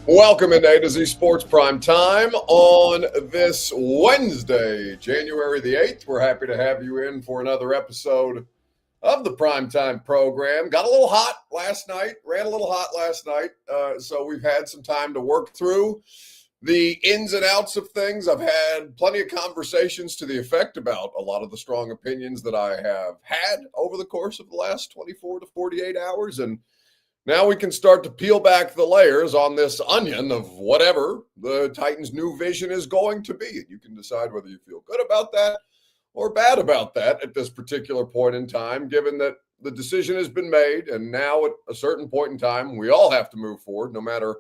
Welcome into A to Z Sports Prime Time on this Wednesday, January the 8th. We're happy to have you in for another episode of the Primetime program. Got a little hot last night, ran a little hot last night, so we've had some time to work through the ins and outs of things. I've had plenty of conversations to the effect about a lot of the strong opinions that I have had over the course of the last 24 to 48 hours, and now we can start to peel back the layers on this onion of whatever the Titans' new vision is going to be. And you can decide whether you feel good about that or bad about that at this particular point in time, given that the decision has been made. And now at a certain point in time, we all have to move forward, no matter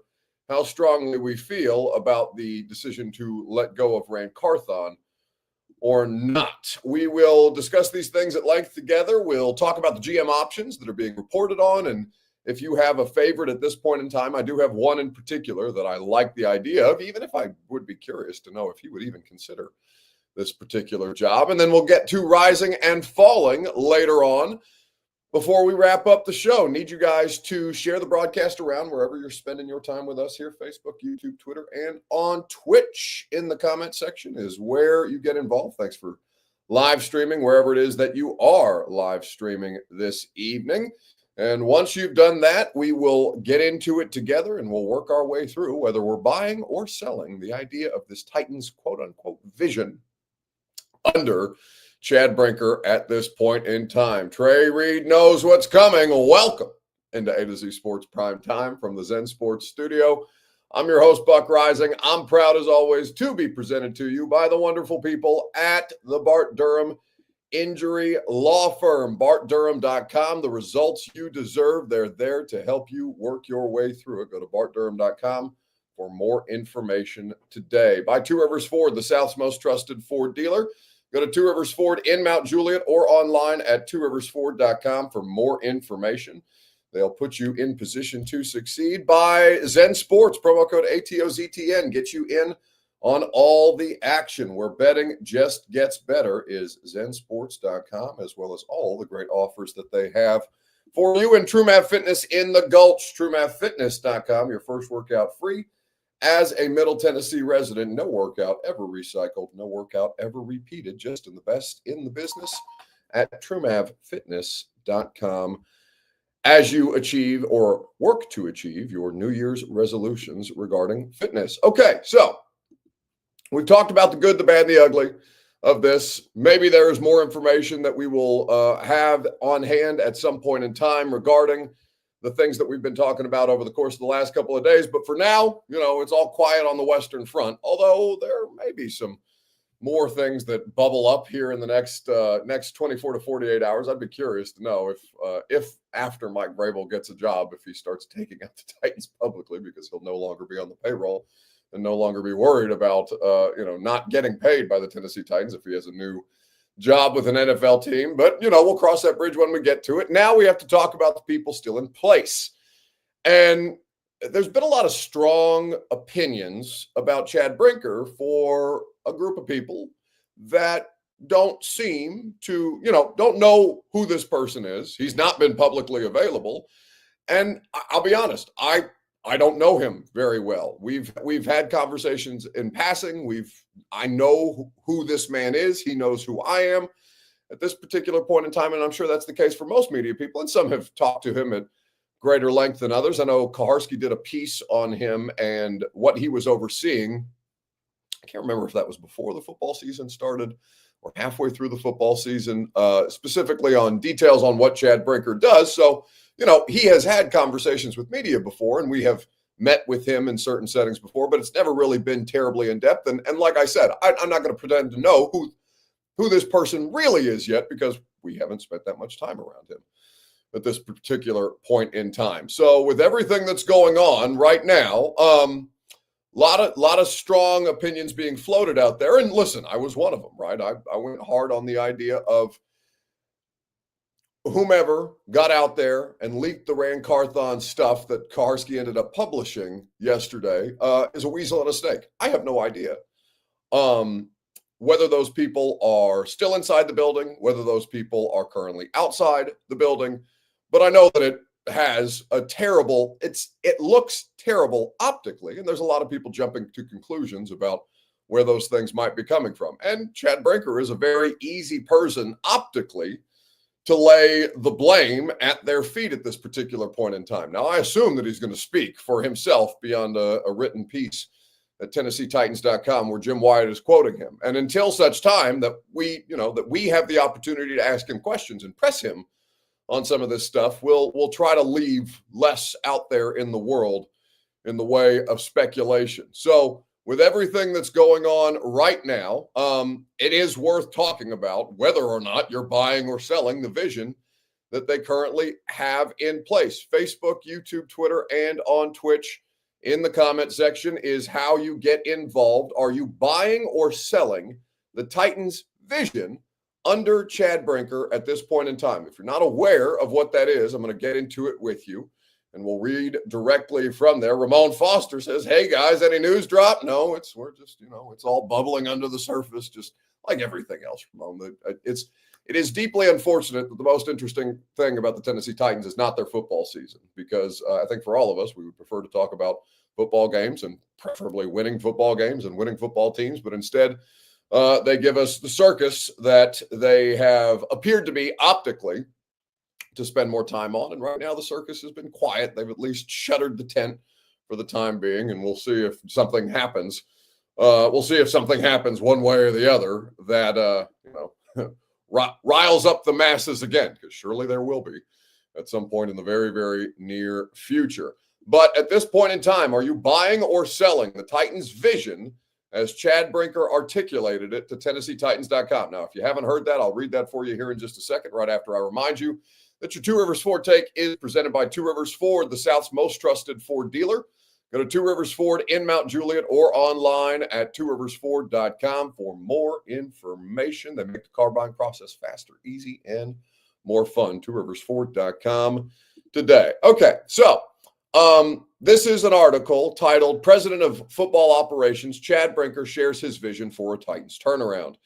how strongly we feel about the decision to let go of Rand Carthon or not. We will discuss these things at length together. We'll talk about the GM options that are being reported on, and if you have a favorite at this point in time, I do have one in particular that I like the idea of, even if I would be curious to know if he would even consider this particular job. And then we'll get to rising and falling later on. Before we wrap up the show, need you guys to share the broadcast around wherever you're spending your time with us here, Facebook, YouTube, Twitter, and on Twitch. In the comment section is where you get involved. Thanks for live streaming wherever it is that you are live streaming this evening. And once you've done that, we will get into it together and we'll work our way through whether we're buying or selling the idea of this Titans quote-unquote vision under Chad Brinker at this point in time. Trey Reed knows what's coming. Welcome into A to Z Sports Prime Time from the Zen Sports Studio. I'm your host, Buck Rising. I'm proud, as always, to be presented to you by the wonderful people at the Bart Durham Injury Law Firm, bartdurham.com. The results you deserve, they're there to help you work your way through it. Go to bartdurham.com for more information today. Buy Two Rivers Ford, the South's most trusted Ford dealer. Go to Two Rivers Ford in Mount Juliet or online at tworiversford.com for more information. They'll put you in position to succeed. Buy Zen Sports, promo code ATOZTN, get you in on all the action where betting just gets better is zensports.com, as well as all the great offers that they have for you. And TrueMath Fitness in the Gulch, truemathfitness.com, your first workout free as a Middle Tennessee resident. No workout ever recycled, no workout ever repeated, just in the best in the business at truemathfitness.com as you achieve or work to achieve your New Year's resolutions regarding fitness. Okay, so we've talked about the good, the bad, and the ugly of this. Maybe there is more information that we will have on hand at some point in time regarding the things that we've been talking about over the course of the last couple of days. But for now, it's all quiet on the Western Front, although there may be some more things that bubble up here in the next 24 to 48 hours. I'd be curious to know if after Mike Vrabel gets a job, if he starts taking out the Titans publicly, because he'll no longer be on the payroll and no longer be worried about, not getting paid by the Tennessee Titans if he has a new job with an NFL team. But, we'll cross that bridge when we get to it. Now we have to talk about the people still in place. And there's been a lot of strong opinions about Chad Brinker for a group of people that don't seem to, don't know who this person is. He's not been publicly available. And I'll be honest, I don't know him very well. We've had conversations in passing. I know who this man is. He knows who I am at this particular point in time, and I'm sure that's the case for most media people. And some have talked to him at greater length than others. I know Kaharski did a piece on him and what he was overseeing. I can't remember if that was before the football season started or halfway through the football season, specifically on details on what Chad Brinker does. So, he has had conversations with media before, and we have met with him in certain settings before, but it's never really been terribly in depth. And like I said, I'm not going to pretend to know who this person really is yet, because we haven't spent that much time around him at this particular point in time. So with everything that's going on right now, lot of strong opinions being floated out there. And listen, I was one of them, right? I went hard on the idea of whomever got out there and leaked the Rand Carthon stuff that Kaharski ended up publishing yesterday is a weasel and a snake. I have no idea whether those people are still inside the building, whether those people are currently outside the building. But I know that has a terrible, it looks terrible optically. And there's a lot of people jumping to conclusions about where those things might be coming from. And Chad Brinker is a very easy person optically to lay the blame at their feet at this particular point in time. Now, I assume that he's going to speak for himself beyond a written piece at TennesseeTitans.com where Jim Wyatt is quoting him. And until such time that we have the opportunity to ask him questions and press him on some of this stuff, we'll try to leave less out there in the world in the way of speculation. So with everything that's going on right now, it is worth talking about whether or not you're buying or selling the vision that they currently have in place. Facebook, YouTube, Twitter, and on Twitch in the comment section is how you get involved. Are you buying or selling the Titans vision under Chad Brinker at this point in time? If you're not aware of what that is, I'm going to get into it with you. And we'll read directly from there. Ramon Foster says, "Hey guys, any news drop?" No, we're just, it's all bubbling under the surface, just like everything else, Ramon. It is deeply unfortunate that the most interesting thing about the Tennessee Titans is not their football season, because I think for all of us, we would prefer to talk about football games and preferably winning football games and winning football teams. But instead, they give us the circus that they have appeared to be optically to spend more time on. And right now the circus has been quiet. They've at least shuttered the tent for the time being, and we'll see if something happens. We'll see if something happens one way or the other that, riles up the masses again, because surely there will be at some point in the very, very near future. But at this point in time, are you buying or selling the Titans vision as Chad Brinker articulated it to TennesseeTitans.com? Now, if you haven't heard that, I'll read that for you here in just a second, right after I remind you that your Two Rivers Ford take is presented by Two Rivers Ford, the South's most trusted Ford dealer. Go to Two Rivers Ford in Mount Juliet or online at tworiversford.com for more information. They make the car buying process faster, easy, and more fun. tworiversford.com today. Okay, so this is an article titled "President of Football Operations Chad Brinker Shares His Vision for a Titans Turnaround."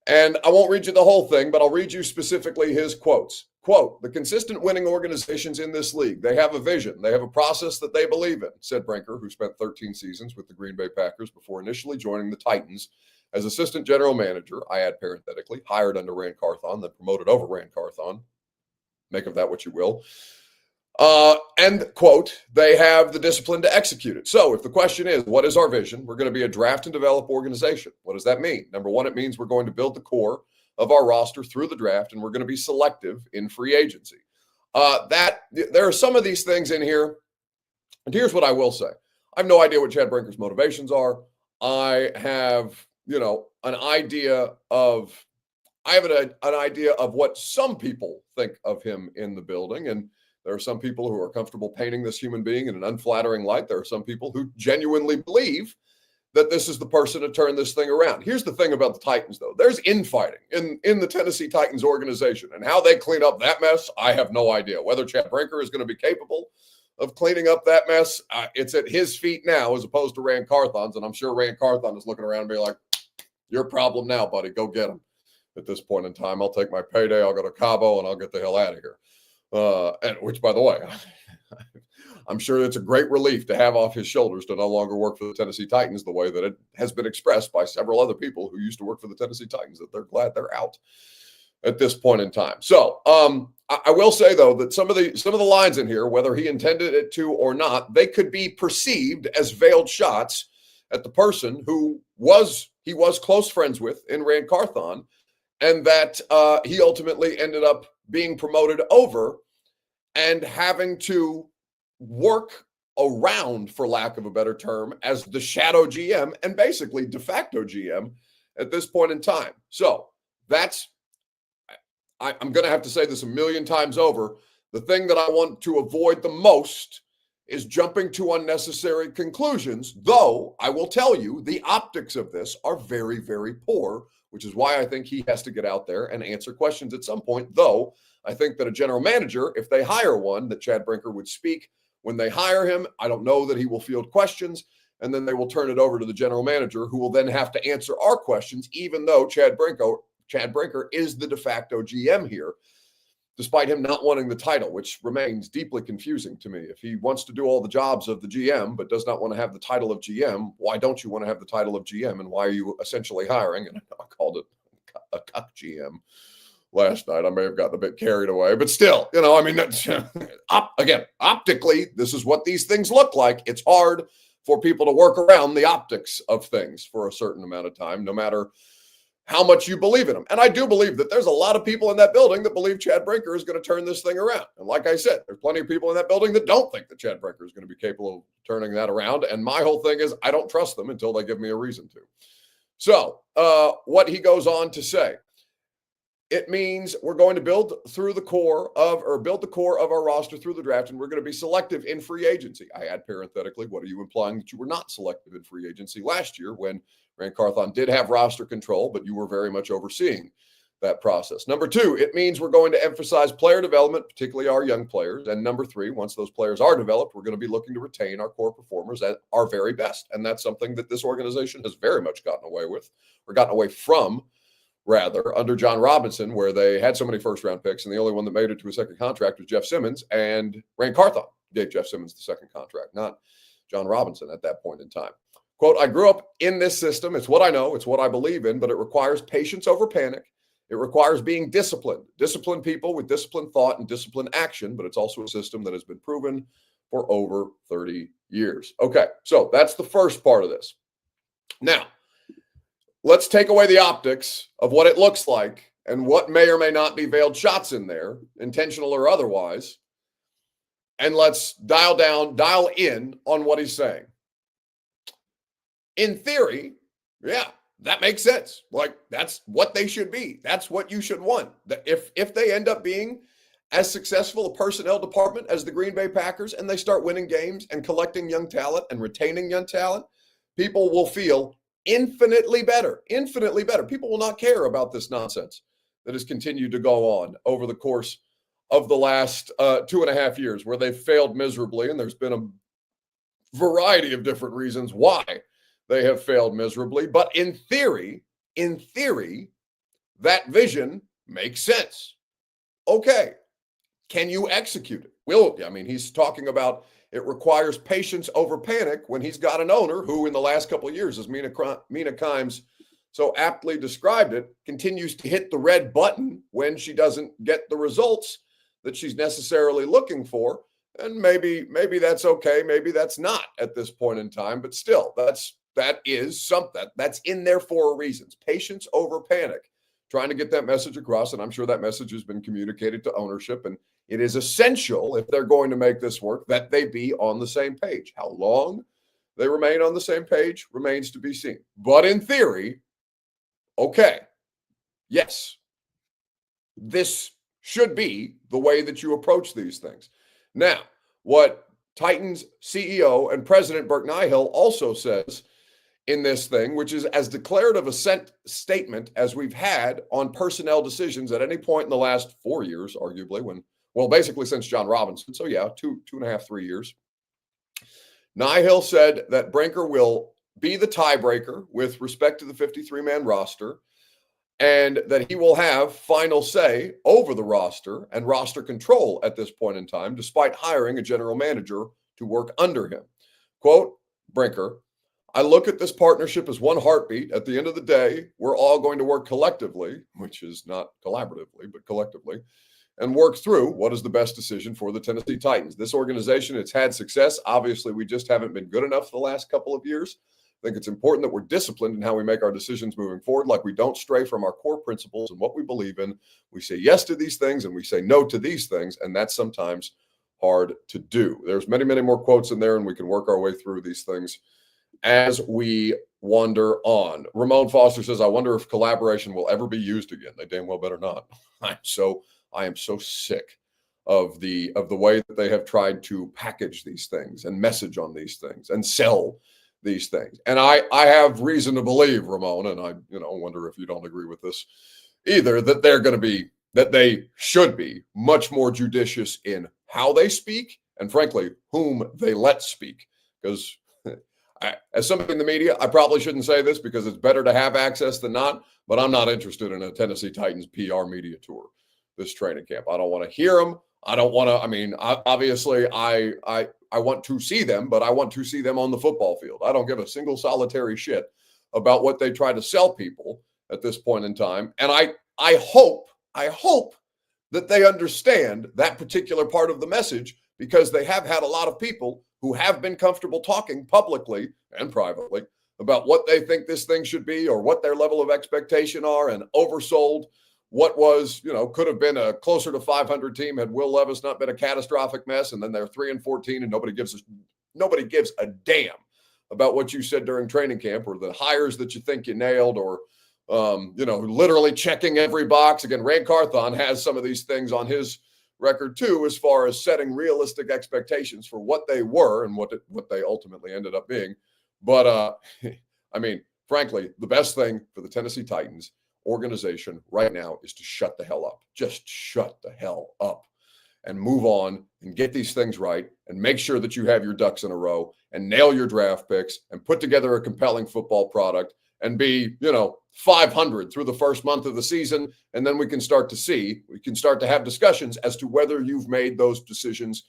And I won't read you the whole thing, but I'll read you specifically his quotes. Quote, "The consistent winning organizations in this league, they have a vision. They have a process that they believe in," said Brinker, who spent 13 seasons with the Green Bay Packers before initially joining the Titans as assistant general manager, I add parenthetically, hired under Rand Carthon, then promoted over Rand Carthon. Make of that what you will. And quote, "They have the discipline to execute it." So if the question is, what is our vision? We're going to be a draft and develop organization. What does that mean? Number one, it means we're going to build the core of our roster through the draft, and we're going to be selective in free agency. There are some of these things in here. And here's what I will say. I have no idea what Chad Brinker's motivations are. I have, an idea of what some people think of him in the building. And there are some people who are comfortable painting this human being in an unflattering light. There are some people who genuinely believe that this is the person to turn this thing around. Here's the thing about the Titans, though. There's infighting in the Tennessee Titans organization, and how they clean up that mess, I have no idea. Whether Chad Brinker is going to be capable of cleaning up that mess, it's at his feet now as opposed to Rand Carthon's, and I'm sure Rand Carthon is looking around and be like, "Your problem now, buddy. Go get him." At this point in time, I'll take my payday, I'll go to Cabo, and I'll get the hell out of here. And which, by the way, I'm sure it's a great relief to have off his shoulders to no longer work for the Tennessee Titans the way that it has been expressed by several other people who used to work for the Tennessee Titans, that they're glad they're out at this point in time. So I will say, though, that some of the lines in here, whether he intended it to or not, they could be perceived as veiled shots at the person who he was close friends with in Rand Carthon, and that he ultimately ended up being promoted over and having to work around, for lack of a better term, as the shadow GM and basically de facto GM at this point in time. So I'm going to have to say this a million times over. The thing that I want to avoid the most is jumping to unnecessary conclusions, though I will tell you the optics of this are very, very poor, which is why I think he has to get out there and answer questions at some point, though I think that a general manager, if they hire one, that Chad Brinker would speak when they hire him. I don't know that he will field questions, and then they will turn it over to the general manager, who will then have to answer our questions, even though Chad Brinker is the de facto GM here. despite him not wanting the title, which remains deeply confusing to me. If he wants to do all the jobs of the GM, but does not want to have the title of GM, why don't you want to have the title of GM? And why are you essentially hiring? And I called it a cuck GM last night. I may have gotten a bit carried away, but still, I mean, again, optically, this is what these things look like. It's hard for people to work around the optics of things for a certain amount of time, no matter how much you believe in them. And I do believe that there's a lot of people in that building that believe Chad Brinker is going to turn this thing around. And like I said, there's plenty of people in that building that don't think that Chad Brinker is going to be capable of turning that around. And my whole thing is I don't trust them until they give me a reason to. So what he goes on to say, it means we're going to build the core of our roster through the draft, and we're going to be selective in free agency. I add parenthetically, what are you implying that you were not selective in free agency last year when Rand Carthon did have roster control, but you were very much overseeing that process? Number two, it means we're going to emphasize player development, particularly our young players. And number three, once those players are developed, we're going to be looking to retain our core performers at our very best. And that's something that this organization has very much gotten away from, rather, under John Robinson, where they had so many first-round picks, and the only one that made it to a second contract was Jeff Simmons, and Rand Carthon gave Jeff Simmons the second contract, not John Robinson at that point in time. Quote, I grew up in this system. It's what I know. It's what I believe in, but it requires patience over panic. It requires being disciplined people with disciplined thought and disciplined action, but it's also a system that has been proven for over 30 years. Okay, so that's the first part of this. Now, let's take away the optics of what it looks like and what may or may not be veiled shots in there, intentional or otherwise, and let's dial in on what he's saying. In theory, yeah, that makes sense. Like, that's what they should be. That's what you should want. If they end up being as successful a personnel department as the Green Bay Packers, and they start winning games and collecting young talent and retaining young talent, people will feel infinitely better. People will not care about this nonsense that has continued to go on over the course of the last 2.5 years, where they've failed miserably. And there's been a variety of different reasons why they have failed miserably. But in theory, that vision makes sense. Okay. Can you execute it? He's talking about it requires patience over panic when he's got an owner who, in the last couple of years, as Mina Kimes so aptly described it, continues to hit the red button when she doesn't get the results that she's necessarily looking for. And maybe that's okay. Maybe that's not at this point in time. But still, that is something that's in there for reasons. Patience over panic. Trying to get that message across, and I'm sure that message has been communicated to ownership, and it is essential, if they're going to make this work, that they be on the same page. How long they remain on the same page remains to be seen. But in theory, okay, yes, this should be the way that you approach these things. Now, what Titans CEO and President Burke Nihill also says in this thing, which is as declarative a statement as we've had on personnel decisions at any point in the last 4 years, arguably, basically since John Robinson. So yeah, 2.5, 3 years. Nihill said that Brinker will be the tiebreaker with respect to the 53-man roster, and that he will have final say over the roster and roster control at this point in time, despite hiring a general manager to work under him. Quote, Brinker, I look at this partnership as one heartbeat. At the end of the day, we're all going to work collectively, which is not collaboratively, but collectively, and work through what is the best decision for the Tennessee Titans. This organization, it's had success. Obviously, we just haven't been good enough the last couple of years. I think it's important that we're disciplined in how we make our decisions moving forward, like we don't stray from our core principles and what we believe in. We say yes to these things and we say no to these things, and that's sometimes hard to do. There's many, many more quotes in there, and we can work our way through these things as we wander on. Ramon Foster says, I wonder if collaboration will ever be used again. They damn well better not. I am so sick of the way that they have tried to package these things and message on these things and sell these things. And I have reason to believe, Ramon, and I wonder if you don't agree with this either, that they should be much more judicious in how they speak and, frankly, whom they let speak. Because as somebody in the media, I probably shouldn't say this because it's better to have access than not, but I'm not interested in a Tennessee Titans PR media tour. this training camp. I don't want to hear them. I don't want to. I mean, obviously, I want to see them, but I want to see them on the football field. I don't give a single solitary shit about what they try to sell people at this point in time. And I hope that they understand that particular part of the message, because they have had a lot of people who have been comfortable talking publicly and privately about what they think this thing should be or what their level of expectation are, and oversold what was, could have been a closer to 500 team had Will Levis not been a catastrophic mess. And then they're 3-14 and nobody gives a damn about what you said during training camp, or the hires that you think you nailed, or literally checking every box. Again, Ray Carthon has some of these things on his record too, as far as setting realistic expectations for what they were and what they ultimately ended up being. But I mean, frankly, the best thing for the Tennessee Titans organization right now is to shut the hell up. Just shut the hell up and move on and get these things right, and make sure that you have your ducks in a row and nail your draft picks and put together a compelling football product and be, 500 through the first month of the season. And then we can start to have discussions as to whether you've made those decisions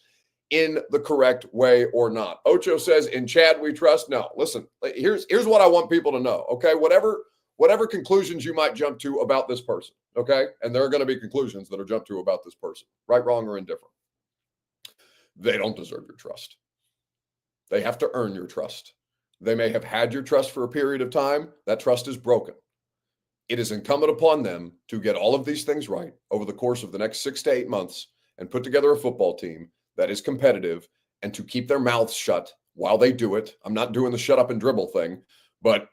in the correct way or not. Ocho says, in Chad we trust. No, listen, here's what I want people to know. Okay. Whatever conclusions you might jump to about this person. Okay. And there are going to be conclusions that are jumped to about this person, right, wrong, or indifferent. They don't deserve your trust. They have to earn your trust. They may have had your trust for a period of time. That trust is broken. It is incumbent upon them to get all of these things right over the course of the next 6 to 8 months and put together a football team that is competitive, and to keep their mouths shut while they do it. I'm not doing the shut up and dribble thing, but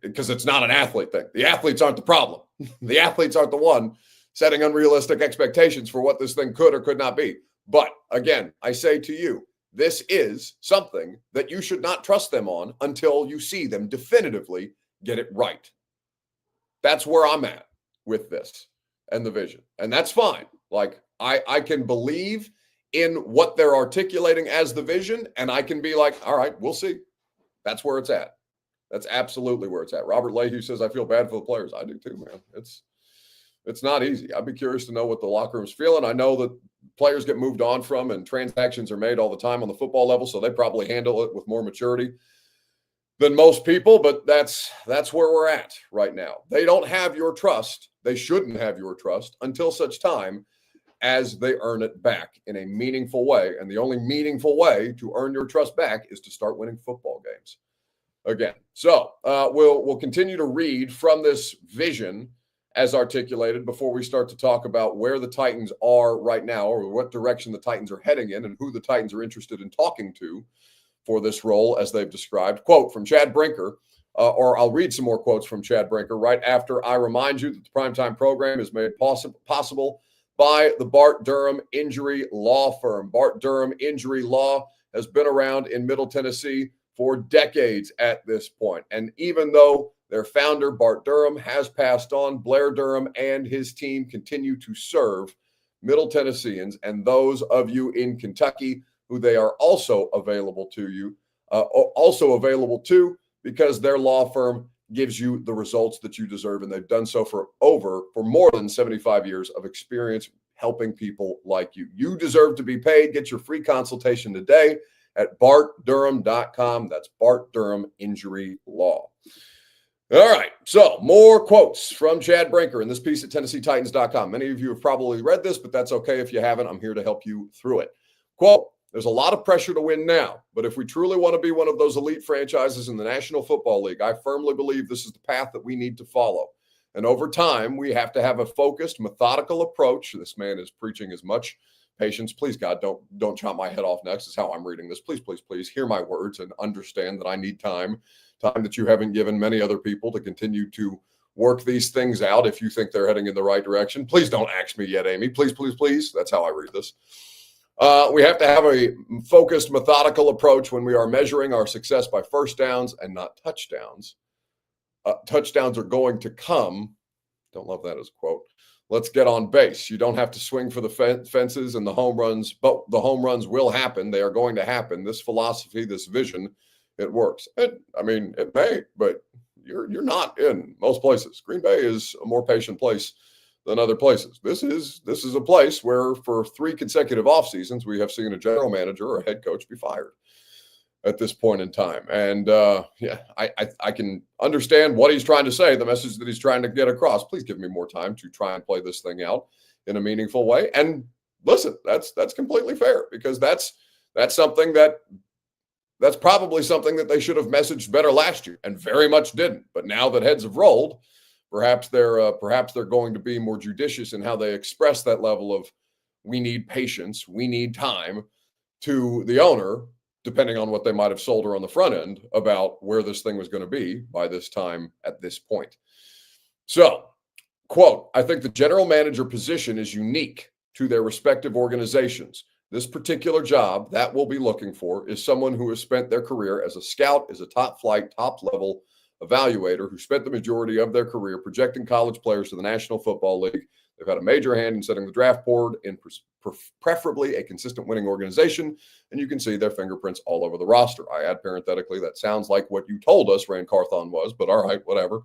because it's not an athlete thing. The athletes aren't the problem. The athletes aren't the one setting unrealistic expectations for what this thing could or could not be. But again, I say to you, this is something that you should not trust them on until you see them definitively get it right. That's where I'm at with this and the vision. And that's fine. Like, I can believe in what they're articulating as the vision, and I can be like, all right, we'll see. That's where it's at. That's absolutely where it's at. Robert Leahy says, I feel bad for the players. I do too, man. It's not easy. I'd be curious to know what the locker room's feeling. I know that players get moved on from and transactions are made all the time on the football level, so they probably handle it with more maturity than most people, but that's where we're at right now. They don't have your trust. They shouldn't have your trust until such time as they earn it back in a meaningful way. And the only meaningful way to earn your trust back is to start winning football games again. So we'll continue to read from this vision as articulated before we start to talk about where the Titans are right now, or what direction the Titans are heading in, and who the Titans are interested in talking to for this role as they've described. Quote from Chad Brinker, or I'll read some more quotes from Chad Brinker right after I remind you that the Primetime program is made possible by the Bart Durham Injury Law Firm. Bart Durham Injury Law has been around in Middle Tennessee for decades at this point. And even though their founder, Bart Durham, has passed on, Blair Durham and his team continue to serve Middle Tennesseans and those of you in Kentucky who they are also available to, because their law firm gives you the results that you deserve. And they've done so for more than 75 years of experience helping people like you. You deserve to be paid. Get your free consultation today at bartdurham.com. That's Bart Durham Injury Law. All right, so more quotes from Chad Brinker in this piece at TennesseeTitans.com. Many of you have probably read this, but that's okay if you haven't. I'm here to help you through it. Quote, there's a lot of pressure to win now, but if we truly want to be one of those elite franchises in the National Football League, I firmly believe this is the path that we need to follow. And over time, we have to have a focused, methodical approach. This man is preaching as much patience. Please, God, don't chop my head off next is how I'm reading this. Please, please, please hear my words and understand that I need time that you haven't given many other people to continue to work these things out. If you think they're heading in the right direction, please don't ask me yet, Amy. Please, please, please. That's how I read this. We have to have a focused, methodical approach when we are measuring our success by first downs and not touchdowns. Touchdowns are going to come. Don't love that as a quote. Let's get on base. You don't have to swing for the fences and the home runs, but the home runs will happen. They are going to happen. This philosophy, this vision, it works. It may, but you're not in most places. Green Bay is a more patient place than other places. This is a place where for 3 consecutive off seasons, we have seen a general manager or a head coach be fired at this point in time. And I can understand what he's trying to say, the message that he's trying to get across. Please give me more time to try and play this thing out in a meaningful way. And listen, that's completely fair, because that's something that's probably something that they should have messaged better last year and very much didn't. But now that heads have rolled, perhaps they're going to be more judicious in how they express that level of, we need patience, we need time, to the owner, depending on what they might have sold her on the front end about where this thing was going to be by this time at this point. So, quote, I think the general manager position is unique to their respective organizations. This particular job that we'll be looking for is someone who has spent their career as a scout, as a top flight, top level evaluator, who spent the majority of their career projecting college players to the National Football League. They've had a major hand in setting the draft board in preferably a consistent winning organization, and you can see their fingerprints all over the roster. I add parenthetically, that sounds like what you told us Rand Carthon was, but all right, whatever.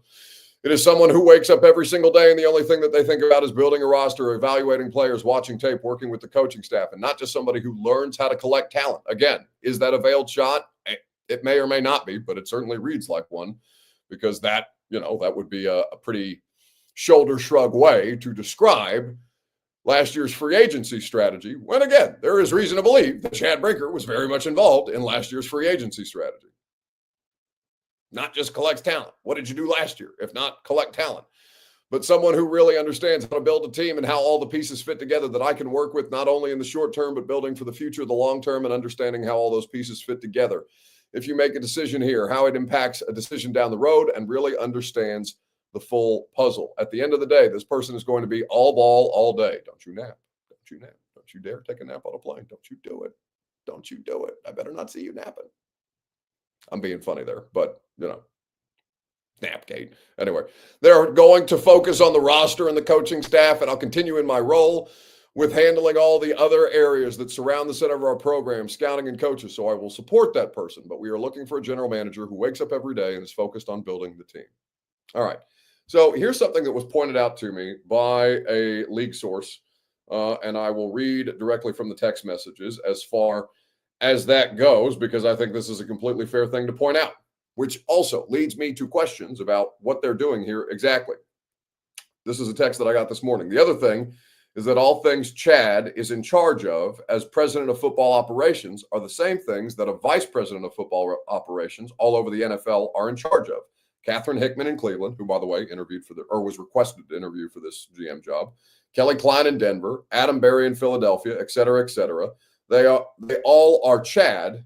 It is someone who wakes up every single day and the only thing that they think about is building a roster, evaluating players, watching tape, working with the coaching staff, and not just somebody who learns how to collect talent. Again, is that a veiled shot? It may or may not be, but it certainly reads like one, because that would be a pretty shoulder shrug way to describe last year's free agency strategy, when, again, there is reason to believe that Chad Brinker was very much involved in last year's free agency strategy. Not just collects talent. What did you do last year, if not collect talent? But someone who really understands how to build a team and how all the pieces fit together that I can work with, not only in the short term, but building for the future, the long term, and understanding how all those pieces fit together. If you make a decision here, how it impacts a decision down the road, and really understands the full puzzle. At the end of the day, this person is going to be all ball all day. Don't you nap. Don't you nap. Don't you dare take a nap on a plane. Don't you do it. Don't you do it. I better not see you napping. I'm being funny there, but, Snapgate. Anyway, they're going to focus on the roster and the coaching staff, and I'll continue in my role with handling all the other areas that surround the center of our program, scouting and coaches. So I will support that person, but we are looking for a general manager who wakes up every day and is focused on building the team. All right. So here's something that was pointed out to me by a league source, and I will read directly from the text messages as far as that goes, because I think this is a completely fair thing to point out, which also leads me to questions about what they're doing here exactly. This is a text that I got this morning. The other thing is that all things Chad is in charge of as president of football operations are the same things that a vice president of football operations all over the NFL are in charge of. Catherine Hickman in Cleveland, who, by the way, was requested to interview for this GM job. Kelly Klein in Denver, Adam Berry in Philadelphia, et cetera, et cetera. They all are Chad,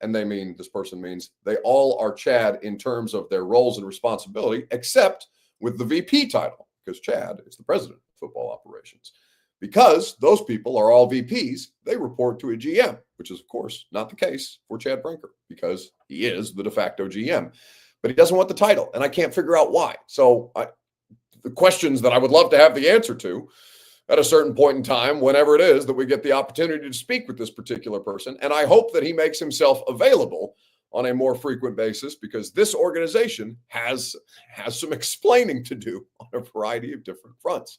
and this person means they all are Chad in terms of their roles and responsibility, except with the VP title, because Chad is the president of football operations. Because those people are all VPs, they report to a GM, which is, of course, not the case for Chad Brinker, because he is the de facto GM. But he doesn't want the title, and I can't figure out why. So the questions that I would love to have the answer to at a certain point in time, whenever it is that we get the opportunity to speak with this particular person, and I hope that he makes himself available on a more frequent basis, because this organization has some explaining to do on a variety of different fronts.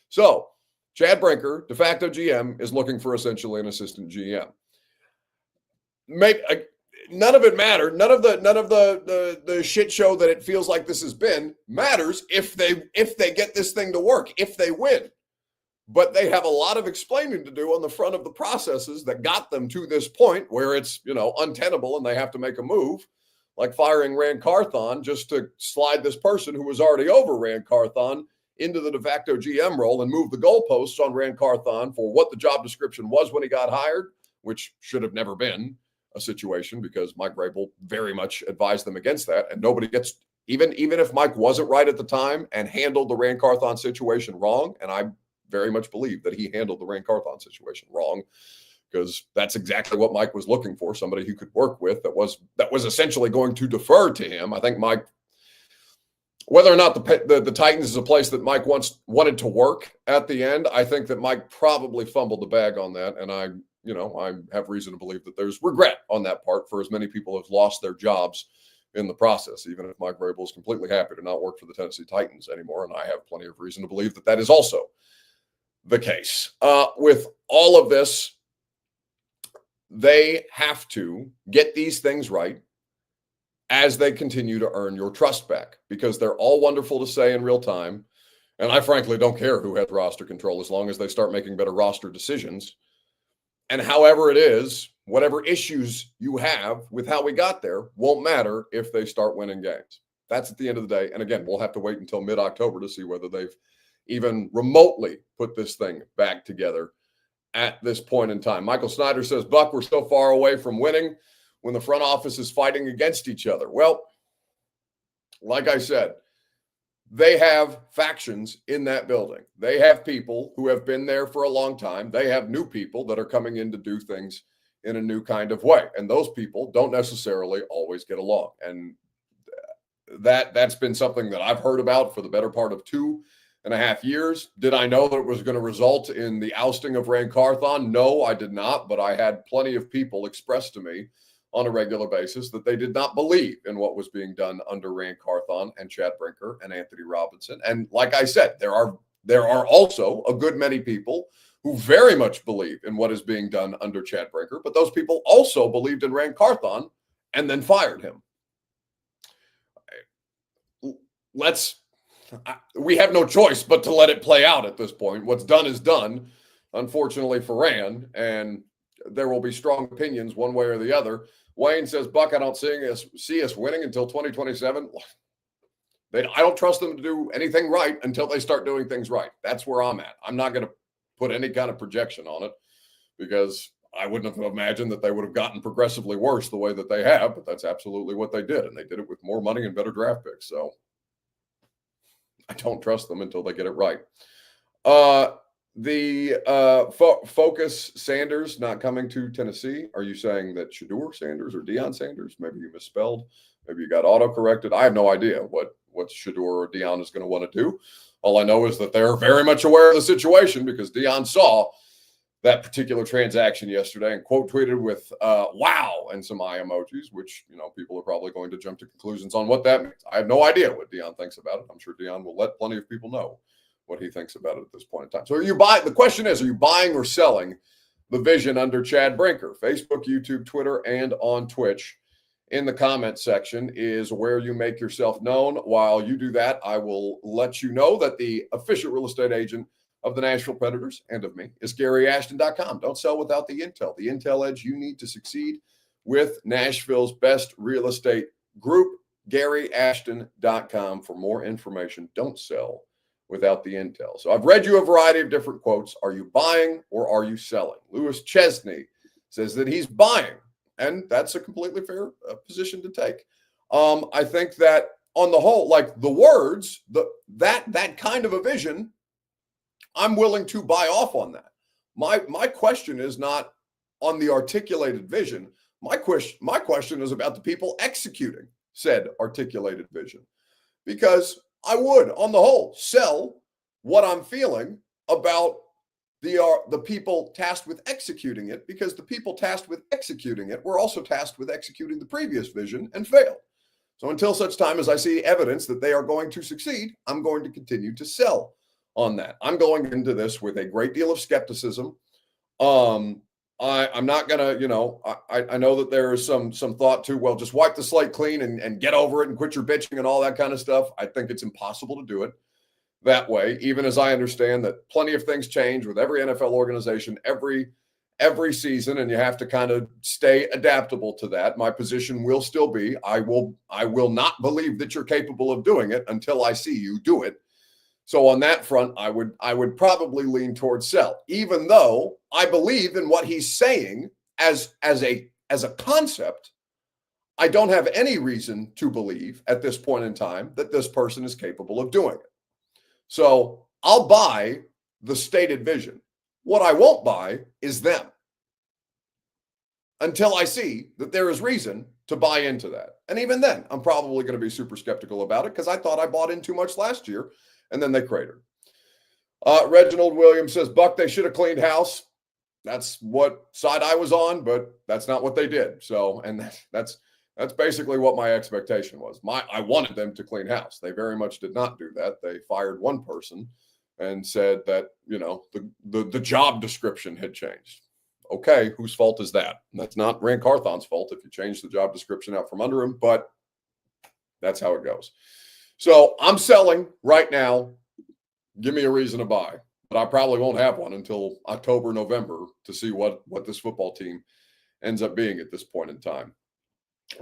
So Chad Brinker, de facto GM, is looking for essentially an assistant GM. None of it mattered. None of the shit show that it feels like this has been matters if they get this thing to work, if they win. But they have a lot of explaining to do on the front of the processes that got them to this point where it's, untenable and they have to make a move, like firing Rand Carthon just to slide this person who was already over Rand Carthon into the de facto GM role and move the goalposts on Rand Carthon for what the job description was when he got hired, which should have never been a situation, because Mike Vrabel very much advised them against that. And nobody gets, even if Mike wasn't right at the time and handled the Rand Carthon situation wrong, and I very much believe that he handled the Rand Carthon situation wrong, because that's exactly what Mike was looking for, somebody he could work with that was essentially going to defer to him. I think Mike, whether or not the Titans is a place that Mike once wanted to work at the end, I think that Mike probably fumbled the bag on that. And I have reason to believe that there's regret on that part for as many people have lost their jobs in the process, even if Mike Vrabel is completely happy to not work for the Tennessee Titans anymore. And I have plenty of reason to believe that that is also the case. With all of this, they have to get these things right as they continue to earn your trust back, because they're all wonderful to say in real time. And I frankly don't care who has roster control as long as they start making better roster decisions. And however it is, whatever issues you have with how we got there won't matter if they start winning games. That's at the end of the day. And again, we'll have to wait until mid-October to see whether they've even remotely put this thing back together at this point in time. Michael Snyder says, Buck, we're so far away from winning when the front office is fighting against each other. Well, like I said, they have factions in that building. They have people who have been there for a long time. They have new people that are coming in to do things in a new kind of way. And those people don't necessarily always get along. And that's been something that I've heard about for the better part of 2.5 years. Did I know that it was going to result in the ousting of Ran Carthon? No, I did not. But I had plenty of people express to me on a regular basis that they did not believe in what was being done under Ran Carthon and Chad Brinker and Anthony Robinson. And like I said, there are also a good many people who very much believe in what is being done under Chad Brinker, but those people also believed in Ran Carthon and then fired him. We have no choice but to let it play out at this point. What's done is done, unfortunately for Ran, and there will be strong opinions one way or the other. Wayne says, Buck, I don't see us winning until 2027. I don't trust them to do anything right until they start doing things right. That's where I'm at. I'm not going to put any kind of projection on it because I wouldn't have imagined that they would have gotten progressively worse the way that they have, but that's absolutely what they did. And they did it with more money and better draft picks. So I don't trust them until they get it right. Focus Sanders not coming to Tennessee. Are you saying that Shedeur Sanders or Deion Sanders? Maybe you misspelled. Maybe you got auto-corrected. I have no idea what Shedeur or Deion is going to want to do. All I know is that they're very much aware of the situation because Deion saw that particular transaction yesterday and quote tweeted with wow and some eye emojis, which, people are probably going to jump to conclusions on what that means. I have no idea what Deion thinks about it. I'm sure Deion will let plenty of people know what he thinks about it at this point in time. So the question is, are you buying or selling the vision under Chad Brinker? Facebook, YouTube, Twitter, and on Twitch. In the comment section is where you make yourself known. While you do that, I will let you know that the official real estate agent of the Nashville Predators and of me is GaryAshton.com. Don't sell without the intel edge you need to succeed with Nashville's best real estate group, GaryAshton.com for more information. Don't sell without the intel. So I've read you a variety of different quotes. Are you buying or are you selling? Louis Chesney says that he's buying, and that's a completely fair position to take. I think that on the whole, like the words, that kind of a vision, I'm willing to buy off on that. My question is not on the articulated vision. My question is about the people executing said articulated vision, because I would, on the whole, sell what I'm feeling about the people tasked with executing it, because the people tasked with executing it were also tasked with executing the previous vision and failed. So until such time as I see evidence that they are going to succeed, I'm going to continue to sell on that. I'm going into this with a great deal of skepticism. I'm not going to, I know that there is some thought to, well, just wipe the slate clean and get over it and quit your bitching and all that kind of stuff. I think it's impossible to do it that way, even as I understand that plenty of things change with every NFL organization, every season, and you have to kind of stay adaptable to that. My position will still be, I will not believe that you're capable of doing it until I see you do it. So on that front, I would probably lean towards sell, even though I believe in what he's saying as a concept. I don't have any reason to believe at this point in time that this person is capable of doing it. So I'll buy the stated vision. What I won't buy is them until I see that there is reason to buy into that. And even then, I'm probably going to be super skeptical about it because I thought I bought in too much last year. And then they cratered. Reginald Williams says, Buck, they should have cleaned house. That's what side I was on, but that's not what they did. So, and that's That's basically what my expectation was. I wanted them to clean house. They very much did not do that. They fired one person and said that, the job description had changed. Okay, whose fault is that? That's not Rand Carthon's fault if you change the job description out from under him, but that's how it goes. So I'm selling right now. Give me a reason to buy. But I probably won't have one until October, November to see what this football team ends up being at this point in time.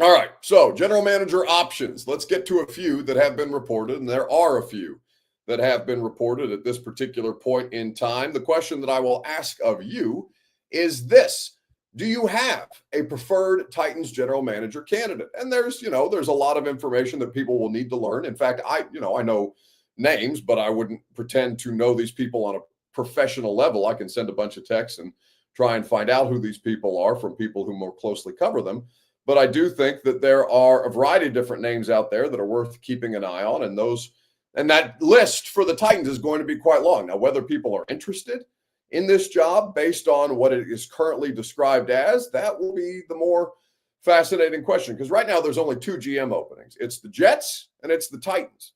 All right, so general manager options. Let's get to a few that have been reported, and there are a few that have been reported at this particular point in time. The question that I will ask of you is this: do you have a preferred Titans general manager candidate? And there's a lot of information that people will need to learn. In fact, I know names, but I wouldn't pretend to know these people on a professional level. I can send a bunch of texts and try and find out who these people are from people who more closely cover them. But I do think that there are a variety of different names out there that are worth keeping an eye on. And that list for the Titans is going to be quite long. Now, whether people are interested in this job based on what it is currently described as, that will be the more fascinating question. Because right now there's only 2 GM openings. It's the Jets and it's the Titans.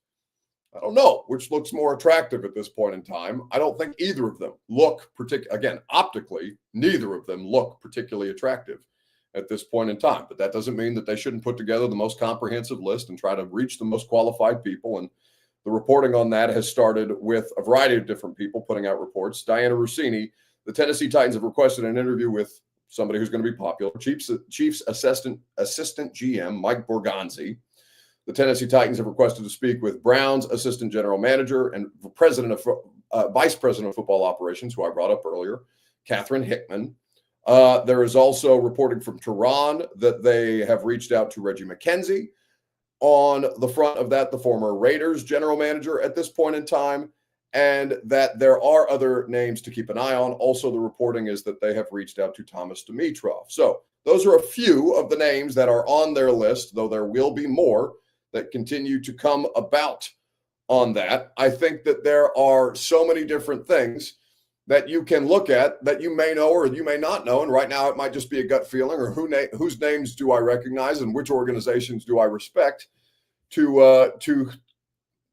I don't know which looks more attractive at this point in time. I don't think either of them look again, optically, neither of them look particularly attractive at this point in time. But that doesn't mean that they shouldn't put together the most comprehensive list and try to reach the most qualified people. And the reporting on that has started with a variety of different people putting out reports. Diana Rossini, the Tennessee Titans have requested an interview with somebody who's going to be popular, Chiefs assistant GM Mike Borgonzi. The Tennessee Titans have requested to speak with Browns assistant general manager and vice president of football operations, who I brought up earlier, Catherine Hickman. There is also reporting from Tehran that they have reached out to Reggie McKenzie. On the front of that, the former Raiders general manager at this point in time, and that there are other names to keep an eye on. Also, the reporting is that they have reached out to Thomas Dimitrov. So those are a few of the names that are on their list, though there will be more that continue to come about on that. I think that there are so many different things that you can look at that you may know or you may not know. And right now it might just be a gut feeling, or whose names do I recognize and which organizations do I respect to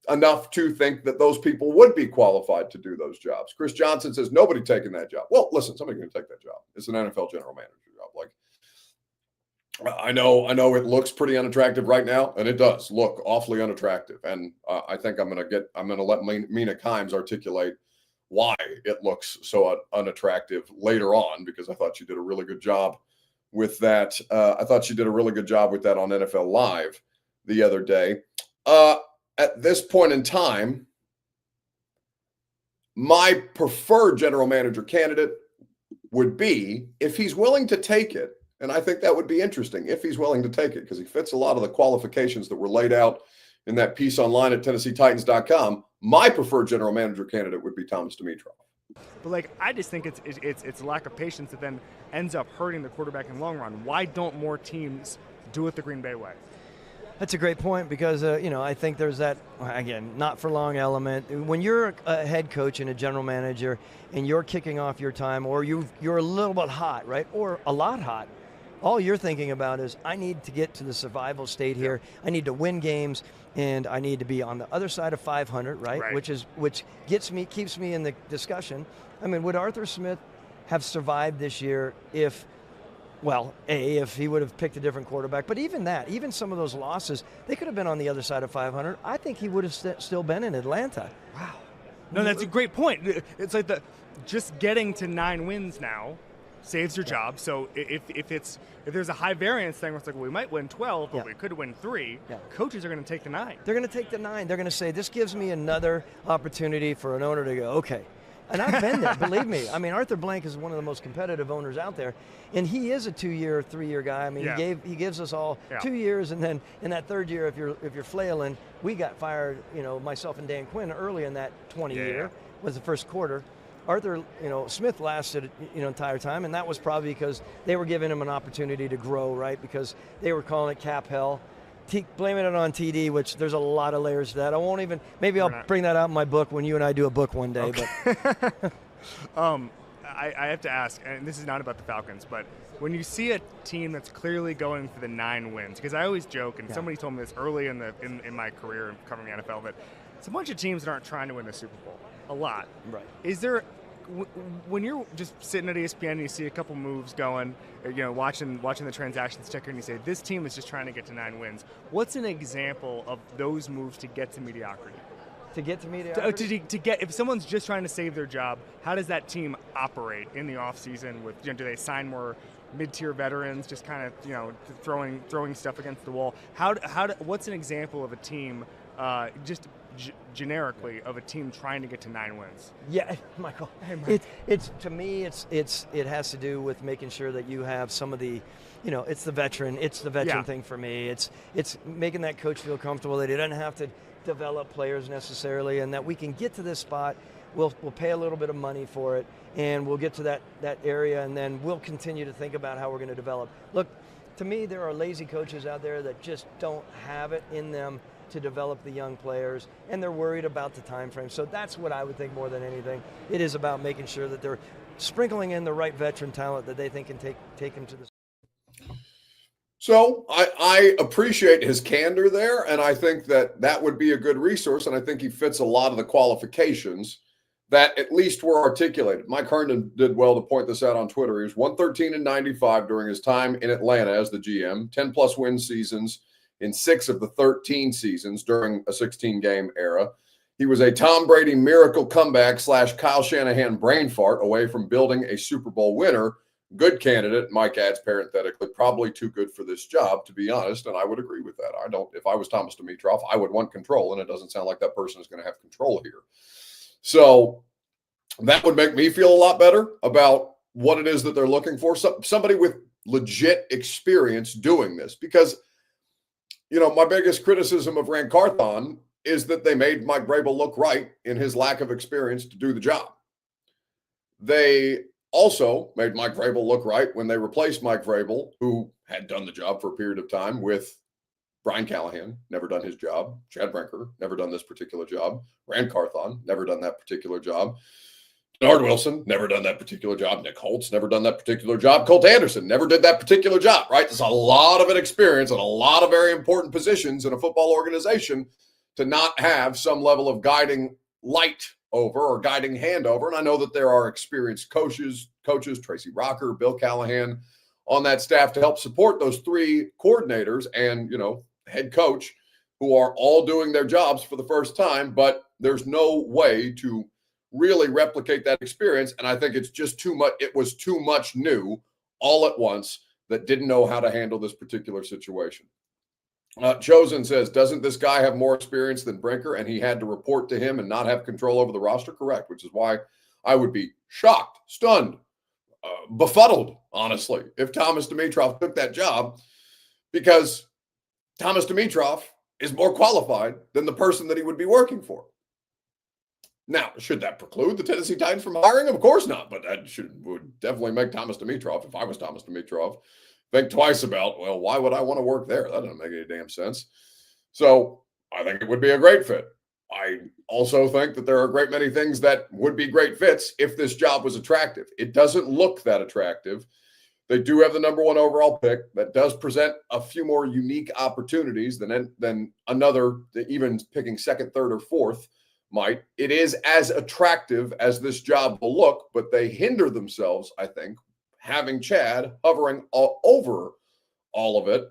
enough to think that those people would be qualified to do those jobs. Chris Johnson says nobody taking that job. Well, listen, somebody's going to take that job. It's an NFL general manager job. Like, I know it looks pretty unattractive right now, and it does look awfully unattractive. And I think I'm going to let Mina Kimes articulate why it looks so unattractive later on, because I thought she did a really good job with that. I thought she did a really good job with that on NFL Live the other day. At this point in time, my preferred general manager candidate would be, if he's willing to take it, and I think that would be interesting if he's willing to take it, because he fits a lot of the qualifications that were laid out in that piece online at TennesseeTitans.com. My preferred general manager candidate would be Thomas Dimitrov. But I just think it's lack of patience that then ends up hurting the quarterback in the long run. Why don't more teams do it the Green Bay way? That's a great point, because, I think there's that, again, not for long element. When you're a head coach and a general manager and you're kicking off your time, or you're a little bit hot, right, or a lot hot, all you're thinking about is, I need to get to the survival state here. I need to win games, and I need to be on the other side of 500, right? Which keeps me in the discussion. I mean, would Arthur Smith have survived this year if he would have picked a different quarterback? But even some of those losses, they could have been on the other side of 500. I think he would have still been in Atlanta. Wow. No, that's a great point. It's like just getting to 9 wins now saves your job. So if there's a high variance thing where it's like, well, we might win 12, but we could win 3, coaches are going to take the 9. They're going to take the 9. They're going to say, this gives me another opportunity for an owner to go, okay. And I've been there, believe me. I mean, Arthur Blank is one of the most competitive owners out there, and he is a 2-year, 3-year guy. I mean, he gives us all 2 years, and then in that 3rd year, if you're flailing, we got fired. Myself and Dan Quinn early in that 20 year was the first quarter. Arthur, Smith lasted, entire time, and that was probably because they were giving him an opportunity to grow, right? Because they were calling it cap hell. Blaming it on TD, which there's a lot of layers to that. I won't even, maybe I'll bring that out in my book when you and I do a book one day. Okay. But I have to ask, and this is not about the Falcons, but when you see a team that's clearly going for the 9 wins, because I always joke, and somebody told me this early in my career covering the NFL, that it's a bunch of teams that aren't trying to win the Super Bowl. A lot. Right. Is there, when you're just sitting at ESPN and you see a couple moves going, watching the transactions ticker, and you say, this team is just trying to get to 9 wins, what's an example of those moves to get to mediocrity? To get to mediocrity? To get, if someone's just trying to save their job, how does that team operate in the offseason? With, do they sign more mid-tier veterans, just kind of throwing stuff against the wall? What's an example of a team, generically, of a team trying to get to 9 wins? Yeah, Michael. Hey, Mike. It's to me, it has to do with making sure that you have some of the, it's the veteran thing for me. It's making that coach feel comfortable that he doesn't have to develop players necessarily, and that we can get to this spot. We'll pay a little bit of money for it, and we'll get to that area, and then we'll continue to think about how we're going to develop. Look, to me, there are lazy coaches out there that just don't have it in them to develop the young players, and they're worried about the time frame. So that's what I would think more than anything. It is about making sure that they're sprinkling in the right veteran talent that they think can take them to the. So I appreciate his candor there, and I think that would be a good resource, and I think he fits a lot of the qualifications that at least were articulated. Mike Herndon did well to point this out on Twitter. He was 113-95 during his time in Atlanta as the GM, 10-plus win seasons in 6 of the 13 seasons during a 16-game era. He was a Tom Brady miracle comeback / Kyle Shanahan brain fart away from building a Super Bowl winner. Good candidate, Mike adds parenthetically, probably too good for this job, to be honest, and I would agree with that. If I was Thomas Dimitroff, I would want control, and it doesn't sound like that person is going to have control here. So that would make me feel a lot better about what it is that they're looking for. Somebody with legit experience doing this, because, my biggest criticism of Rand Carthon is that they made Mike Vrabel look right in his lack of experience to do the job. They also made Mike Vrabel look right when they replaced Mike Vrabel, who had done the job for a period of time, with Brian Callahan, never done his job. Chad Brinker, never done this particular job. Rand Carthon, never done that particular job. Bernard Wilson, never done that particular job. Nick Holtz, never done that particular job. Colt Anderson, never did that particular job, right? There's a lot of experience and a lot of very important positions in a football organization to not have some level of guiding light over or guiding hand over. And I know that there are experienced coaches, Tracy Rocker, Bill Callahan, on that staff to help support those 3 coordinators and, head coach, who are all doing their jobs for the first time, but there's no way to really replicate that experience. And I think it's just too much. It was too much new all at once that didn't know how to handle this particular situation. Chosen says, doesn't this guy have more experience than Brinker, and he had to report to him and not have control over the roster? Correct, which is why I would be shocked, stunned, befuddled, honestly, if Thomas Dimitroff took that job, because Thomas Dimitroff is more qualified than the person that he would be working for. Now, should that preclude the Tennessee Titans from hiring him? Of course not, but that would definitely make Thomas Dimitroff, if I was Thomas Dimitroff, think twice about, well, why would I want to work there? That doesn't make any damn sense. So I think it would be a great fit. I also think that there are a great many things that would be great fits if this job was attractive. It doesn't look that attractive. They do have the number 1 overall pick. That does present a few more unique opportunities than another, even picking 2nd, 3rd, or 4th might. It is as attractive as this job will look, but they hinder themselves, I think, having Chad hovering all over all of it.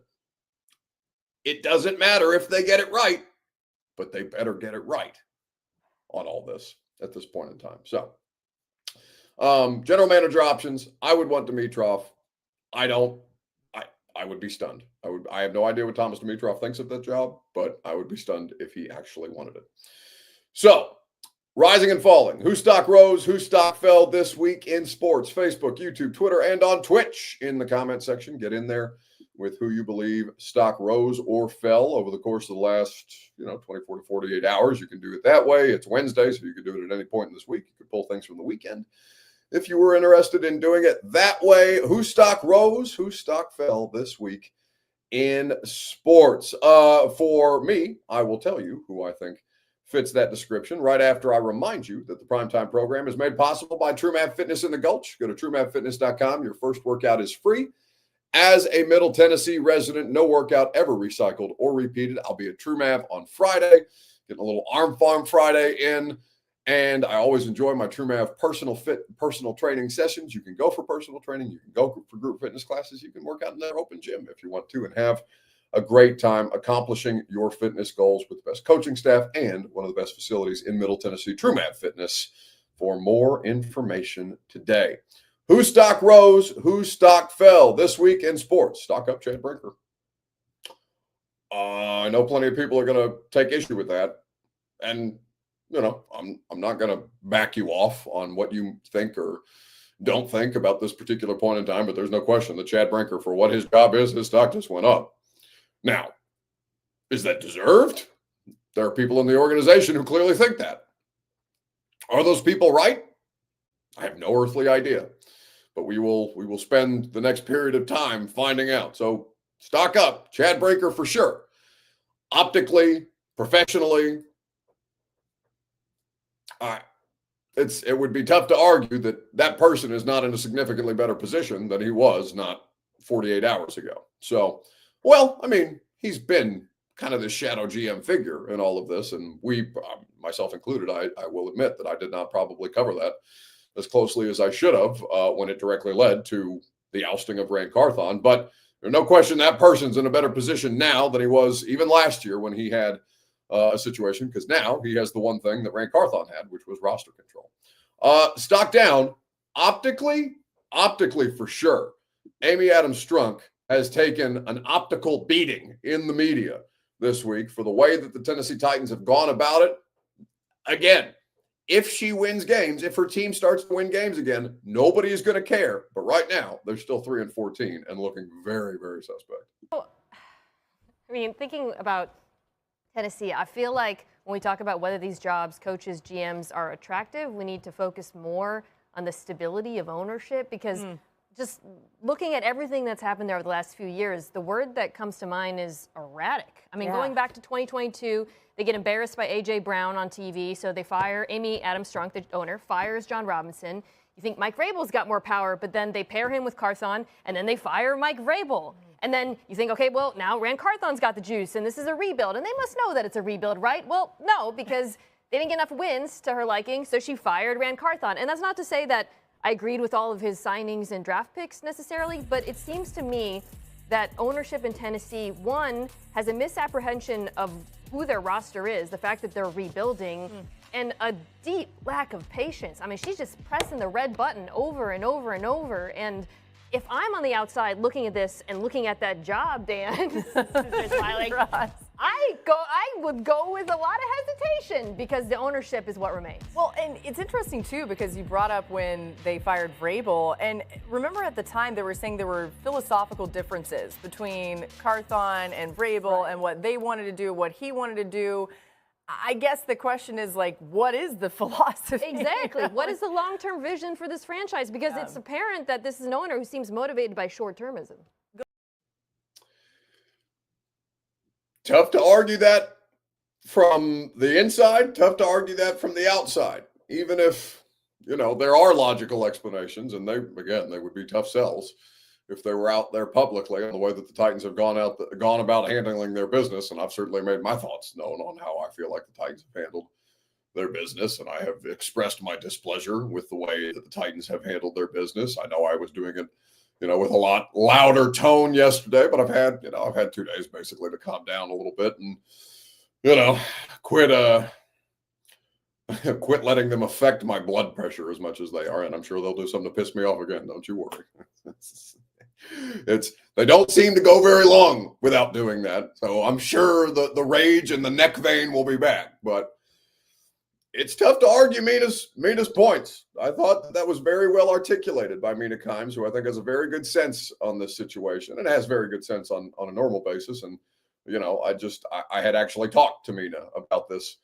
It doesn't matter if they get it right, but they better get it right on all this at this point in time. So, general manager options, I would want Dimitroff. I would be stunned. I have no idea what Thomas Dimitroff thinks of that job, but I would be stunned if he actually wanted it. So, rising and falling. Whose stock rose, whose stock fell this week in sports? Facebook, YouTube, Twitter, and on Twitch. In the comment section, get in there with who you believe stock rose or fell over the course of the last 24 to 48 hours. You can do it that way. It's Wednesday, so you can do it at any point in this week. You can pull things from the weekend if you were interested in doing it that way. Whose stock rose, whose stock fell this week in sports? For me, I will tell you who I think fits that description. Right after I remind you that the Primetime program is made possible by TrueMap Fitness in the Gulch. Go to TrueMapFitness.com. Your first workout is free. As a Middle Tennessee resident, no workout ever recycled or repeated. I'll be at TrueMap on Friday, getting a little Arm Farm Friday in. And I always enjoy my TrueMap personal training sessions. You can go for personal training. You can go for group fitness classes. You can work out in their open gym if you want to and have a great time accomplishing your fitness goals with the best coaching staff and one of the best facilities in Middle Tennessee, TrueMap Fitness. For more information today. Whose stock rose? Whose stock fell this week in sports? Stock up, Chad Brinker. I know plenty of people are going to take issue with that. And, I'm not going to back you off on what you think or don't think about this particular point in time, but there's no question that Chad Brinker, for what his job is, his stock just went up. Now, is that deserved? There are people in the organization who clearly think that. Are those people right? I have no earthly idea, but we will spend the next period of time finding out. So stock up, Chad Brinker for sure. Optically, professionally, it would be tough to argue that person is not in a significantly better position than he was not 48 hours ago. So, he's been kind of the shadow GM figure in all of this. And we, myself included, I will admit that I did not probably cover that as closely as I should have when it directly led to the ousting of Rand Carthon. But there's no question that person's in a better position now than he was even last year when he had a situation, because now he has the one thing that Rand Carthon had, which was roster control. Stock down, optically for sure. Amy Adams Strunk has taken an optical beating in the media this week for the way that the Tennessee Titans have gone about it. Again, if she wins games, if her team starts to win games again, nobody is going to care. But right now, they're still 3-14 and looking very, very suspect. Well, thinking about Tennessee, I feel like when we talk about whether these jobs, coaches, GMs, are attractive, we need to focus more on the stability of ownership, because just looking at everything that's happened there over the last few years, the word that comes to mind is erratic. Going back to 2022, they get embarrassed by A.J. Brown on TV, so they fire Amy Adams Strunk, the owner, fires John Robinson. You think Mike Vrabel's got more power, but then they pair him with Carthon, and then they fire Mike Vrabel. And then you think, okay, well, now Rand Carthon's got the juice, and this is a rebuild, and they must know that it's a rebuild, right? Well, no, because they didn't get enough wins to her liking, so she fired Rand Carthon. And that's not to say that I agreed with all of his signings and draft picks necessarily, but it seems to me that ownership in Tennessee, one, has a misapprehension of who their roster is, the fact that they're rebuilding, and a deep lack of patience. She's just pressing the red button over and over and over. And if I'm on the outside looking at this and looking at that job, Dan, I would go with a lot of hesitation, because the ownership is what remains. Well, and it's interesting, too, because you brought up when they fired Vrabel. And remember at the time they were saying there were philosophical differences between Carthon and Vrabel and what they wanted to do, what he wanted to do. I guess the question is, what is the philosophy? Exactly. What is the long-term vision for this franchise? Because it's apparent that this is an owner who seems motivated by short-termism. Tough to argue that from the inside, tough to argue that from the outside, even if, there are logical explanations, and they would be tough sells if they were out there publicly on the way that the Titans have gone about handling their business. And I've certainly made my thoughts known on how I feel like the Titans have handled their business, and I have expressed my displeasure with the way that the Titans have handled their business. I know I was doing it, with a lot louder tone yesterday, but I've had 2 days basically to calm down a little bit and, quit letting them affect my blood pressure as much as they are. And I'm sure they'll do something to piss me off again. Don't you worry. They don't seem to go very long without doing that. So I'm sure the rage and the neck vein will be back, but it's tough to argue Mina's points. I thought that was very well articulated by Mina Kimes, who I think has a very good sense on this situation and has very good sense on a normal basis. And, I had actually talked to Mina about this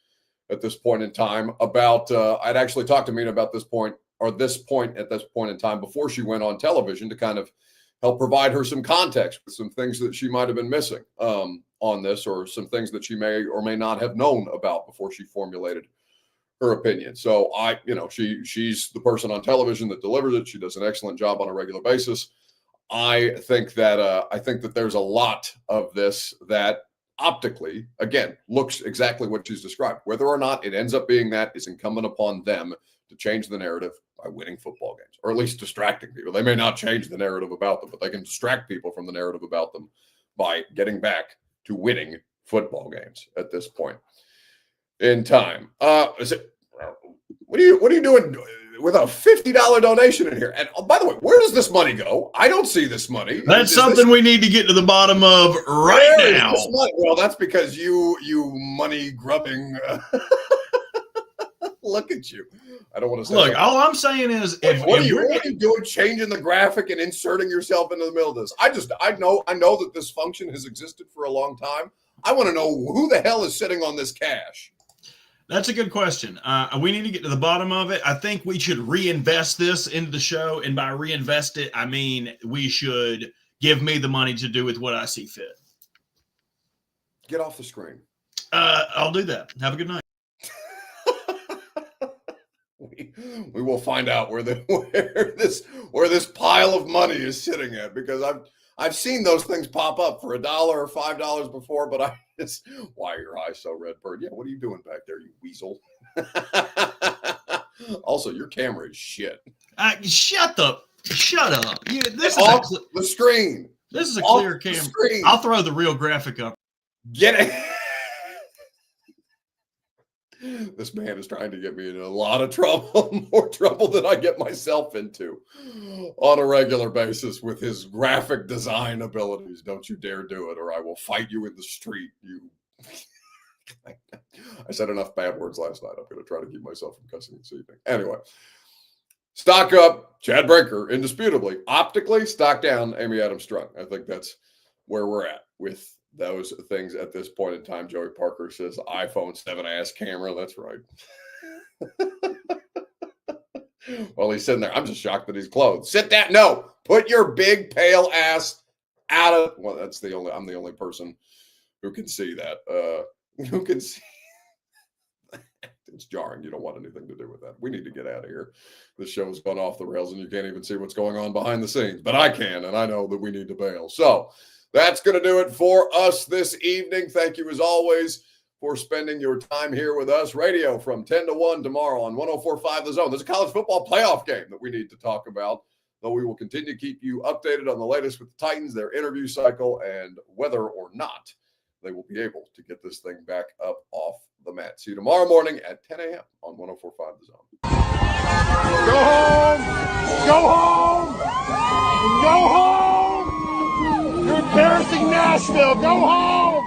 at this point in time I'd actually talked to Mina about this point in time before she went on television to kind of help provide her some context with some things that she might have been missing on on this, or some things that she may or may not have known about before she formulated her opinion. So she's the person on television that delivers it. She does an excellent job on a regular basis. I think that there's a lot of this that optically, again, looks exactly what she's described. Whether or not it ends up being that is incumbent upon them to change the narrative by winning football games, or at least distracting people. They may not change the narrative about them, but they can distract people from the narrative about them by getting back to winning football games at this point in time. What are you doing with a $50 donation in here? And by the way, where does this money go? I don't see this money. That's something we need to get to the bottom of right now. Well, that's because you money grubbing. Look at you. I don't want to say. Look, all I'm saying is, what are you doing? Changing the graphic and inserting yourself into the middle of this. I know that this function has existed for a long time. I want to know who the hell is sitting on this cash. That's a good question. We need to get to the bottom of it. I think we should reinvest this into the show. And by reinvest it, I mean we should give me the money to do with what I see fit. Get off the screen. I'll do that. Have a good night. We will find out where this pile of money is sitting at, because I've seen those things pop up for $1 or $5 before, but why are your eyes so red, Bird? Yeah, what are you doing back there, you weasel? Also, your camera is shit. Shut up. This is off the screen. This is a clear camera. I'll throw the real graphic up. Get it. This man is trying to get me in a lot of trouble, more trouble than I get myself into on a regular basis with his graphic design abilities. Don't you dare do it, or I will fight you in the street. I said enough bad words last night. I'm going to try to keep myself from cussing this evening. Anyway, stock up, Chad Brinker, indisputably. Optically, stock down, Amy Adams Strunk. I think that's where we're at with those things at this point in time. Joey Parker says iPhone 7 camera. That's right. Well, he's sitting there. I'm just shocked that he's clothed. Sit down. No, put your big pale ass out of. Well, I'm the only person who can see that. Who can see. It's jarring. You don't want anything to do with that. We need to get out of here. This show's gone off the rails and you can't even see what's going on behind the scenes, but I can. And I know that we need to bail. So that's going to do it for us this evening. Thank you, as always, for spending your time here with us. Radio from 10 to 1 tomorrow on 104.5 The Zone. There's a college football playoff game that we need to talk about, though we will continue to keep you updated on the latest with the Titans, their interview cycle, and whether or not they will be able to get this thing back up off the mat. See you tomorrow morning at 10 a.m. on 104.5 The Zone. Go home! Go home! Go home! You're embarrassing Nashville. Go home.